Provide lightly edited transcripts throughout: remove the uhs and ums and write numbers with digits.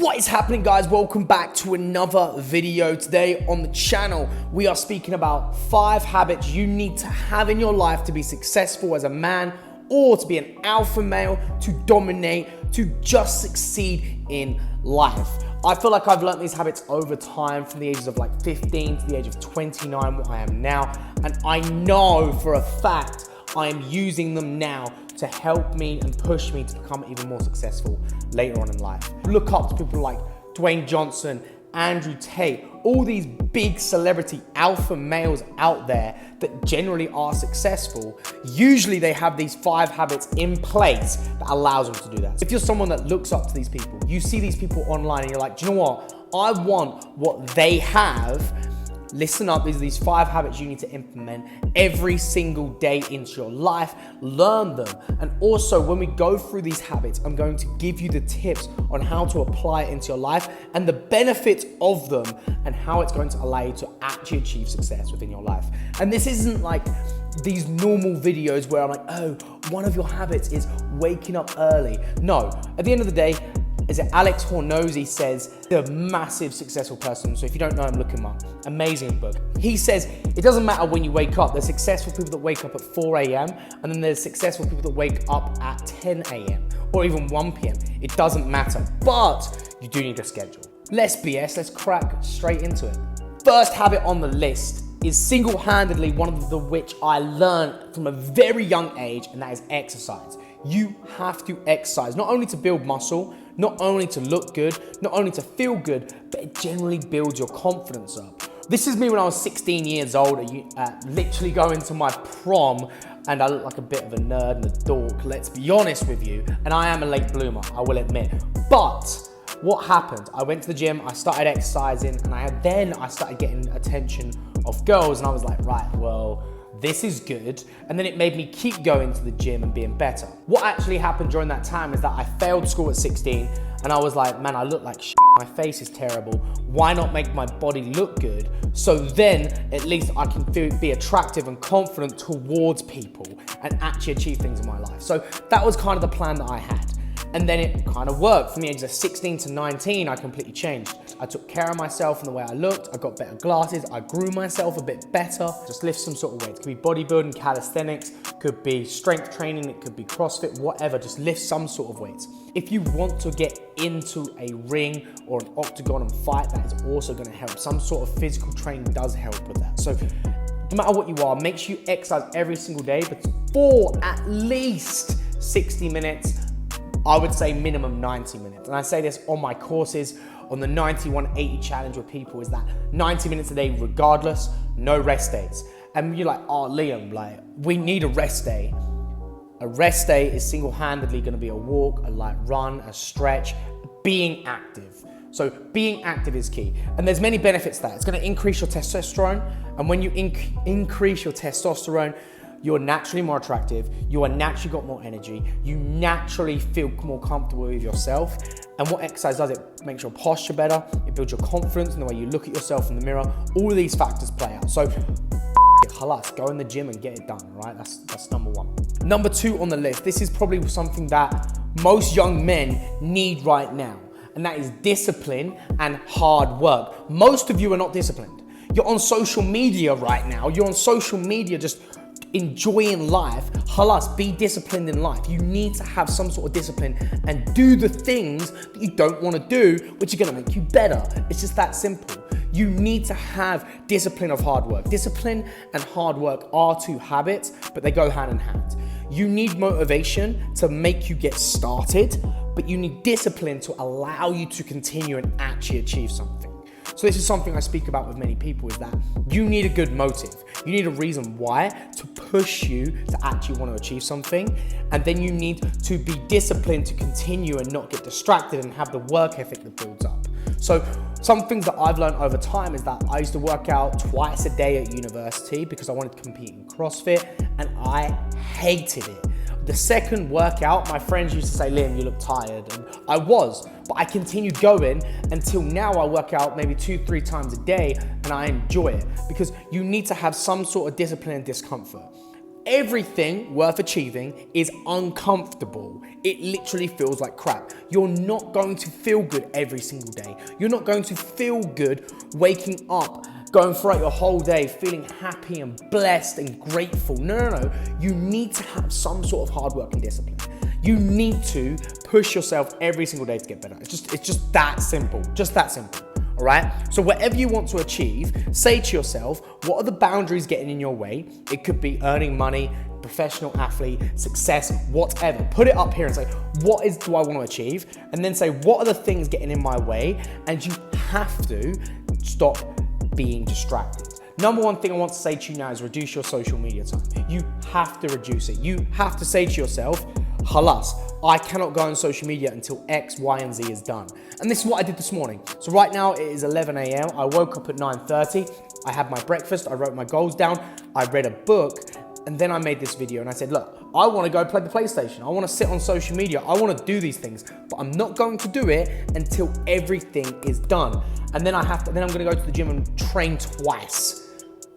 What is happening, guys? Welcome back to another video. Today on the channel, we are speaking about 5 habits you need to have in your life to be successful as a man or to be an alpha male, to dominate, to just succeed in life. I feel like I've learned these habits over time from the ages of like 15 to the age of 29, what I am now. And I know for a fact I am using them now to help me and push me to become even more successful later on in life. Look up to people like Dwayne Johnson, Andrew Tate, all these big celebrity alpha males out there that generally are successful. Usually they have these 5 habits in place that allows them to do that. If you're someone that looks up to these people, you see these people online and you're like, do you know what? I want what they have. Listen up, these 5 habits you need to implement every single day into your life. Learn them. And also, when we go through these habits, I'm going to give you the tips on how to apply it into your life and the benefits of them and how it's going to allow you to actually achieve success within your life. And this isn't like these normal videos where I'm like, oh, one of your habits is waking up early. No, at the end of the day, is it Alex Hormozi says, a massive successful person. So if you don't know him, look him up. Amazing book. He says, it doesn't matter when you wake up. There's successful people that wake up at 4 a.m. and then there's successful people that wake up at 10 a.m. or even 1 p.m. It doesn't matter, but you do need a schedule. Less BS, let's crack straight into it. First habit on the list is single-handedly one of the which I learned from a very young age, and that is exercise. You have to exercise, not only to build muscle, not only to look good, not only to feel good, but it generally builds your confidence up. This is me when I was 16 years old, literally going to my prom, and I look like a bit of a nerd and a dork, let's be honest with you, and I am a late bloomer, I will admit. But what happened? I went to the gym, I started exercising, and I started getting attention of girls, and I was like, right, well, this is good. And then it made me keep going to the gym and being better. What actually happened during that time is that I failed school at 16 and I was like, man, I look like shit. My face is terrible. Why not make my body look good? So then at least I can be attractive and confident towards people and actually achieve things in my life. So that was kind of the plan that I had. And then it kind of worked. From the ages of 16 to 19, I completely changed. I took care of myself and the way I looked. I got better glasses. I grew myself a bit better. Just lift some sort of weights. It could be bodybuilding, calisthenics, could be strength training, it could be CrossFit, whatever. Just lift some sort of weights. If you want to get into a ring or an octagon and fight, that is also going to help. Some sort of physical training does help with that. So no matter what you are, make sure you exercise every single day, but for at least 60 minutes, I would say minimum 90 minutes. And I say this on my courses, on the 90-180 challenge with people, is that 90 minutes a day regardless, no rest days. And you're like, oh, Liam, like, we need a rest day. A rest day is single-handedly gonna be a walk, a light run, a stretch, being active. So being active is key. And there's many benefits to that. It's gonna increase your testosterone. And when you increase your testosterone, you're naturally more attractive, you are naturally got more energy, you naturally feel more comfortable with yourself. And what exercise does, it makes your posture better, it builds your confidence in the way you look at yourself in the mirror. All of these factors play out. So, halas, go in the gym and get it done, right? That's number 1. Number 2 on the list, this is probably something that most young men need right now, and that is discipline and hard work. Most of you are not disciplined. You're on social media right now, you're on social media just enjoying life. Halas, be disciplined in life. You need to have some sort of discipline and do the things that you don't want to do, which are going to make you better. It's just that simple. You need to have discipline of hard work. Discipline and hard work are 2 habits, but they go hand in hand. You need motivation to make you get started, but you need discipline to allow you to continue and actually achieve something. So this is something I speak about with many people, is that you need a good motive. You need a reason why to push you to actually want to achieve something. And then you need to be disciplined to continue and not get distracted and have the work ethic that builds up. So some things that I've learned over time is that I used to work out twice a day at university because I wanted to compete in CrossFit, and I hated it. The second workout, my friends used to say, Liam, you look tired. And I was, but I continued going until now I work out maybe 2-3 times a day and I enjoy it, because you need to have some sort of discipline and discomfort. everything worth achieving is uncomfortable. It literally feels like crap. You're not going to feel good every single day. You're not going to feel good waking up, going throughout your whole day, feeling happy and blessed and grateful. No. You need to have some sort of hard work and discipline. You need to push yourself every single day to get better. It's just that simple. Just that simple. All right? So whatever you want to achieve, say to yourself, what are the boundaries getting in your way? It could be earning money, professional athlete, success, whatever. Put it up here and say, what do I want to achieve? And then say, what are the things getting in my way? And you have to stop being distracted. Number one thing I want to say to you now is reduce your social media time. You have to reduce it. You have to say to yourself, halas, I cannot go on social media until X, Y, and Z is done. And this is what I did this morning. So right now it is 11 a.m. I woke up at 9:30. I had my breakfast. I wrote my goals down. I read a book. And then I made this video and I said, look, I want to go play the PlayStation. I want to sit on social media. I want to do these things, but I'm not going to do it until everything is done. And then I'm going to go to the gym and train twice.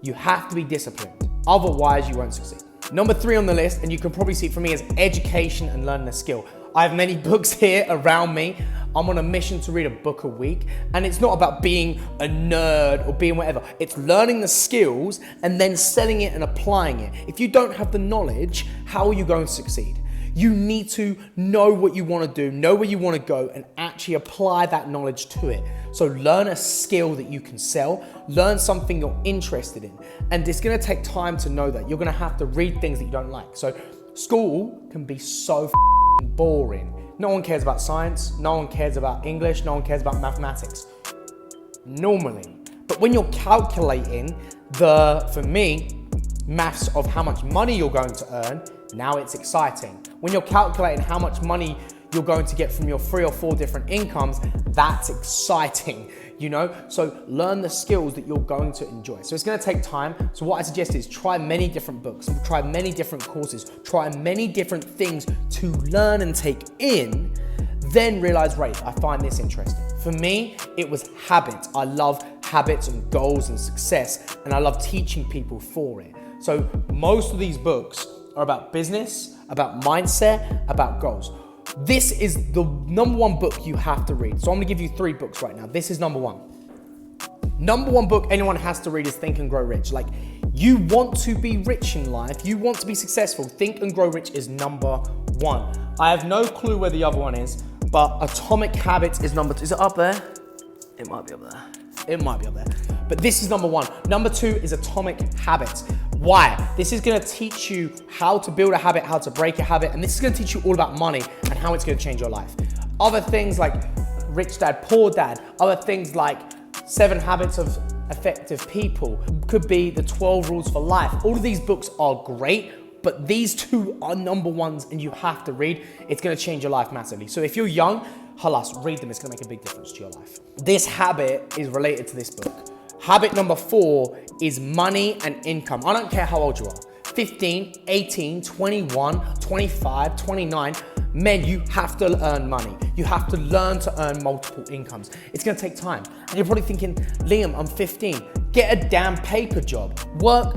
You have to be disciplined. Otherwise, you won't succeed. Number 3 on the list, and you can probably see it from me, is education and learning a skill. I have many books here around me. I'm on a mission to read a book a week, and it's not about being a nerd or being whatever. It's learning the skills and then selling it and applying it. If you don't have the knowledge, how are you going to succeed? You need to know what you want to do, know where you want to go, and actually apply that knowledge to it. So learn a skill that you can sell, learn something you're interested in. And it's going to take time to know that. You're going to have to read things that you don't like. So school can be so boring. No one cares about science, no one cares about English, no one cares about mathematics. Normally. But when you're calculating for me, maths of how much money you're going to earn, now it's exciting. When you're calculating how much money you're going to get from your 3 or 4 different incomes, that's exciting, So learn the skills that you're going to enjoy. So it's going to take time. So what I suggest is try many different books, try many different courses, try many different things to learn and take in, then realize, right, I find this interesting. For me, it was habits. I love habits and goals and success, and I love teaching people for it. So most of these books are about business, about mindset, about goals. This is the number 1 book you have to read. So I'm gonna give you 3 books right now. This is number 1. Number 1 book anyone has to read is Think and Grow Rich. Like, you want to be rich in life, you want to be successful, Think and Grow Rich is number 1. I have no clue where the other one is, but Atomic Habits is number 2. Is it up there? It might be up there. It might be up there. But this is number 1. Number 2 is Atomic Habits. Why? This is gonna teach you how to build a habit, how to break a habit, and this is gonna teach you all about money and how it's gonna change your life. Other things like Rich Dad, Poor Dad, other things like 7 Habits of Effective People, could be the 12 Rules for Life. All of these books are great, but these 2 are number 1s and you have to read. It's gonna change your life massively. So if you're young, halas, read them. It's gonna make a big difference to your life. This habit is related to this book. Habit number 4 is money and income. I don't care how old you are. 15, 18, 21, 25, 29. Men, you have to earn money. You have to learn to earn multiple incomes. It's gonna take time. And you're probably thinking, Liam, I'm 15. Get a damn paper job. Work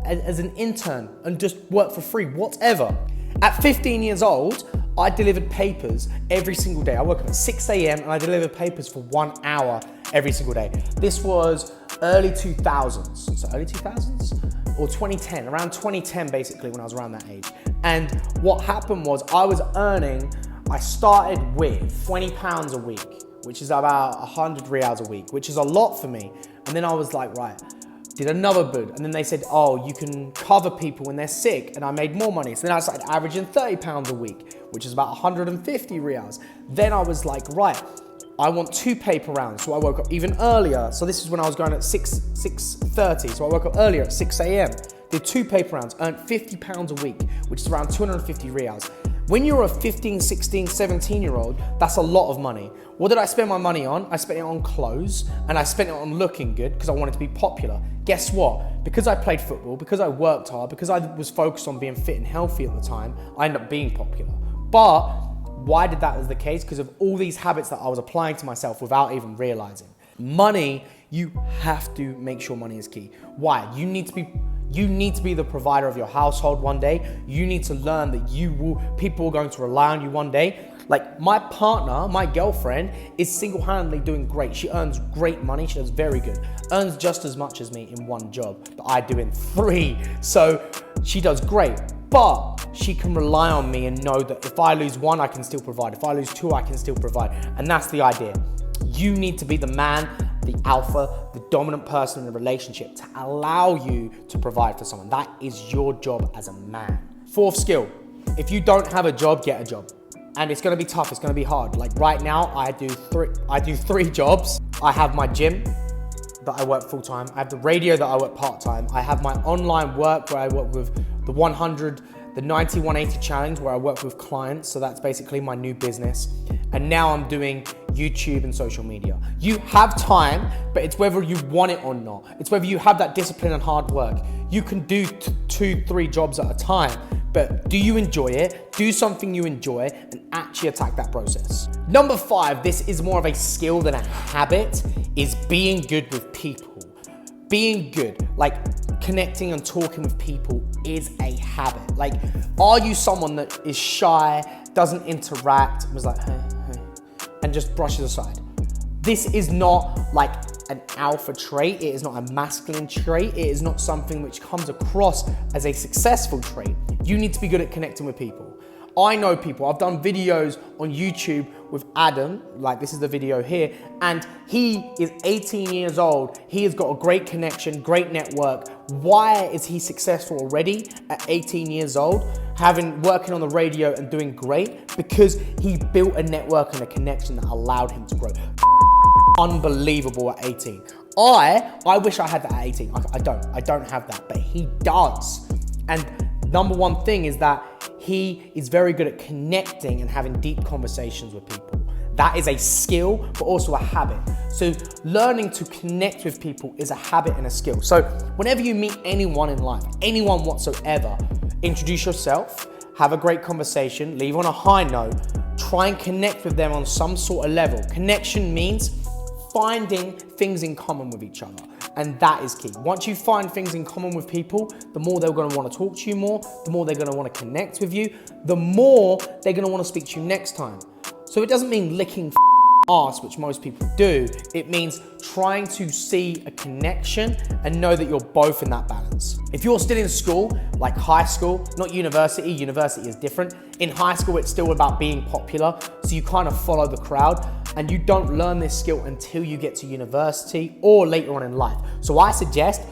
as an intern and just work for free, whatever. At 15 years old, I delivered papers every single day. I woke up at 6 a.m. and I delivered papers for 1 hour every single day. This was early 2000s. So early 2000s? Or 2010, around 2010 basically, when I was around that age. And what happened was I started with 20 pounds a week, which is about 100 riyals a week, which is a lot for me. And then I was like, right, did another bid. And then they said, oh, you can cover people when they're sick. And I made more money. So then I started averaging 30 pounds a week, which is about 150 riyals. Then I was like, right, I want 2 paper rounds. So I woke up even earlier. So this is when I was going at 6:30. So I woke up earlier at 6 a.m. Did 2 paper rounds, earned 50 pounds a week, which is around 250 riyals. When you're a 15, 16, 17-year-old, that's a lot of money. What did I spend my money on? I spent it on clothes and I spent it on looking good because I wanted to be popular. Guess what? Because I played football, because I worked hard, because I was focused on being fit and healthy at the time, I ended up being popular. But why did that was the case? Because of all these habits that I was applying to myself without even realizing. Money, you have to make sure money is key. Why? You need to be the provider of your household one day. You need to learn that people are going to rely on you one day. Like my partner, my girlfriend, is single-handedly doing great. She earns great money. She does very good. Earns just as much as me in one job that I do in 3. So she does great. But she can rely on me and know that if I lose 1, I can still provide. If I lose 2, I can still provide. And that's the idea. You need to be the man, the alpha, the dominant person in the relationship to allow you to provide for someone. That is your job as a man. 4th skill, if you don't have a job, get a job. And it's gonna be tough, it's gonna be hard. Like right now, I do 3 jobs. I have my gym that I work full time. I have the radio that I work part time. I have my online work where I work with the 90 180 challenge where I work with clients. So that's basically my new business. And now I'm doing YouTube and social media. You have time, but it's whether you want it or not. It's whether you have that discipline and hard work. You can do 2, 3 jobs at a time, but do you enjoy it? Do something you enjoy and actually attack that process. Number 5, this is more of a skill than a habit, is being good with people. Being good, like connecting and talking with people is a habit. Like, are you someone that is shy, doesn't interact, was like, hey, and just brushes aside? This is not like an alpha trait. It is not a masculine trait. It is not something which comes across as a successful trait. You need to be good at connecting with people. I know people. I've done videos on YouTube with Adam, like this is the video here, and he is 18 years old. He has got a great connection, great network. Why is he successful already at 18 years old, working on the radio and doing great? Because he built a network and a connection that allowed him to grow. Unbelievable at 18. I wish I had that at 18. I don't have that, but he does. And number one thing is that he is very good at connecting and having deep conversations with people. That is a skill, but also a habit. So learning to connect with people is a habit and a skill. So whenever you meet anyone in life, anyone whatsoever, introduce yourself, have a great conversation, leave on a high note, try and connect with them on some sort of level. Connection means finding things in common with each other. And that is key. Once you find things in common with people, the more they're gonna wanna talk to you more, the more they're gonna wanna connect with you, the more they're gonna wanna speak to you next time. So it doesn't mean licking ass, which most people do. It means trying to see a connection and know that you're both in that balance. If you're still in school, like high school, not university, university is different. In high school, it's still about being popular. So you kind of follow the crowd and you don't learn this skill until you get to university or later on in life. So I suggest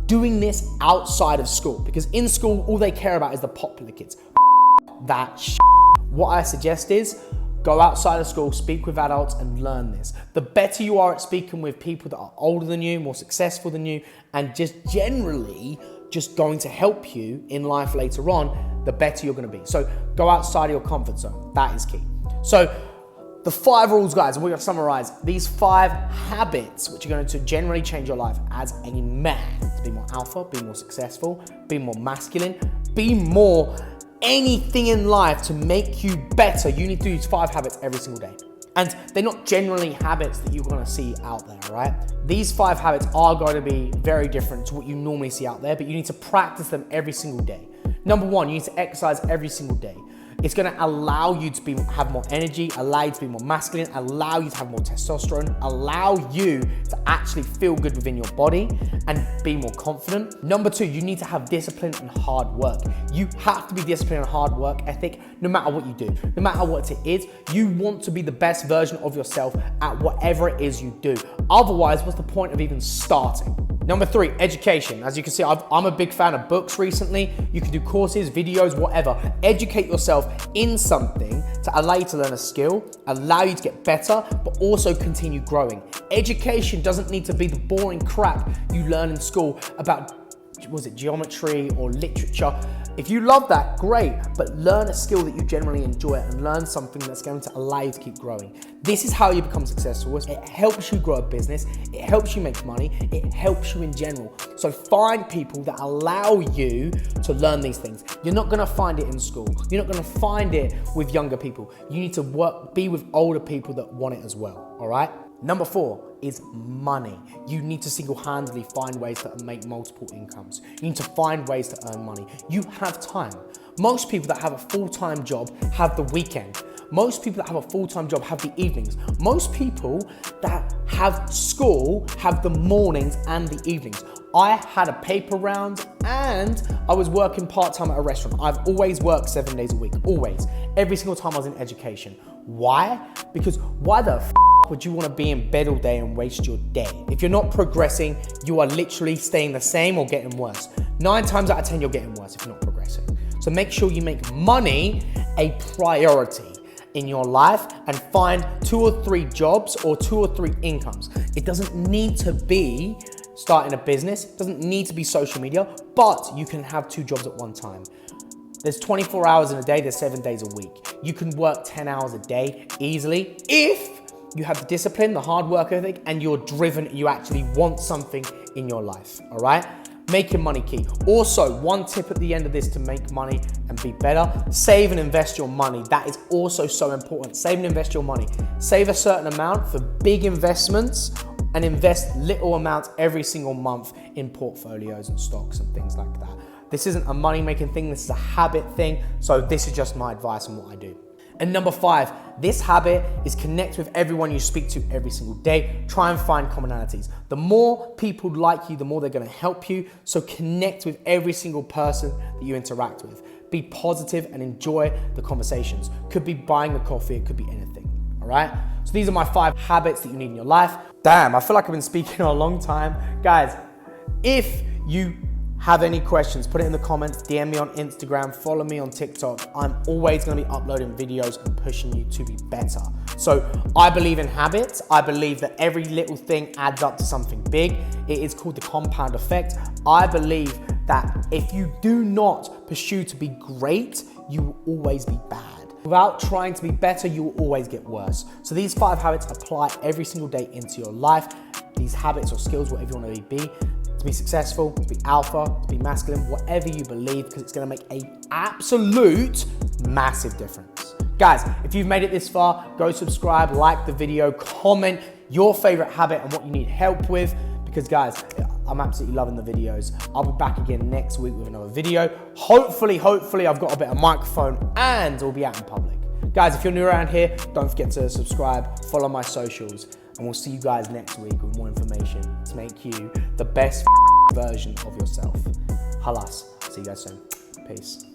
doing this outside of school, because in school, all they care about is the popular kids. That shit. What I suggest is go outside of school, speak with adults and learn this. The better you are at speaking with people that are older than you, more successful than you, and just generally just going to help you in life later on, the better you're gonna be. So go outside of your comfort zone. That is key. So the 5 rules, guys, and we're gonna summarize these 5 habits which are going to generally change your life as a man. To be more alpha, be more successful, be more masculine, be more anything in life to make you better. You need to do these 5 habits every single day. And they're not generally habits that you're gonna see out there, right? These 5 habits are going to be very different to what you normally see out there, but you need to practice them every single day. Number 1, you need to exercise every single day. It's gonna allow you to have more energy, allow you to be more masculine, allow you to have more testosterone, allow you to actually feel good within your body and be more confident. Number 2, you need to have discipline and hard work. You have to be disciplined and hard work ethic no matter what you do, no matter what it is. You want to be the best version of yourself at whatever it is you do. Otherwise, what's the point of even starting? Number 3, education. As you can see, I'm a big fan of books recently. You can do courses, videos, whatever. Educate yourself in something to allow you to learn a skill, allow you to get better, but also continue growing. Education doesn't need to be the boring crap you learn in school about, was it geometry or literature? If you love that, great, but learn a skill that you generally enjoy and learn something that's going to allow you to keep growing. This is how you become successful. It helps you grow a business, it helps you make money, it helps you in general. So find people that allow you to learn these things. You're not gonna find it in school. You're not gonna find it with younger people. You need to be with older people that want it as well, all right? Number 4 is money. You need to single-handedly find ways to make multiple incomes. You need to find ways to earn money. You have time. Most people that have a full-time job have the weekend. Most people that have a full-time job have the evenings. Most people that have school have the mornings and the evenings. I had a paper round and I was working part-time at a restaurant. I've always worked 7 days a week, always. Every single time I was in education. Why? Because why the would you want to be in bed all day and waste your day? If you're not progressing, you are literally staying the same or getting worse. 9 times out of 10, you're getting worse if you're not progressing. So make sure you make money a priority in your life and find 2 or 3 jobs or 2 or 3 incomes. It doesn't need to be starting a business, it doesn't need to be social media, but you can have 2 jobs at one time. There's 24 hours in a day, there's 7 days a week. You can work 10 hours a day easily if you have the discipline, the hard work ethic, and you're driven, you actually want something in your life, all right? Making money key. Also, one tip at the end of this to make money and be better, save and invest your money. That is also so important. Save and invest your money. Save a certain amount for big investments and invest little amounts every single month in portfolios and stocks and things like that. This isn't a money-making thing, this is a habit thing, so this is just my advice on what I do. And number 5, this habit is connect with everyone you speak to every single day. Try and find commonalities. The more people like you, the more they're gonna help you, so connect with every single person that you interact with. Be positive and enjoy the conversations. Could be buying a coffee, it could be anything, all right? So these are my 5 habits that you need in your life. Damn, I feel like I've been speaking a long time. Guys, if you have any questions, put it in the comments, DM me on Instagram, follow me on TikTok. I'm always gonna be uploading videos and pushing you to be better. So I believe in habits. I believe that every little thing adds up to something big. It is called the compound effect. I believe that if you do not pursue to be great, you will always be bad. Without trying to be better, you will always get worse. So these 5 habits apply every single day into your life. These habits or skills, whatever you want to be successful, to be alpha, to be masculine, whatever you believe, because it's gonna make an absolute massive difference. Guys, if you've made it this far, go subscribe, like the video, comment your favorite habit and what you need help with, because guys, I'm absolutely loving the videos. I'll be back again next week with another video. Hopefully, I've got a better microphone and we'll be out in public. Guys, if you're new around here, don't forget to subscribe, follow my socials, and we'll see you guys next week with more information to make you the best version of yourself. Halas. See you guys soon. Peace.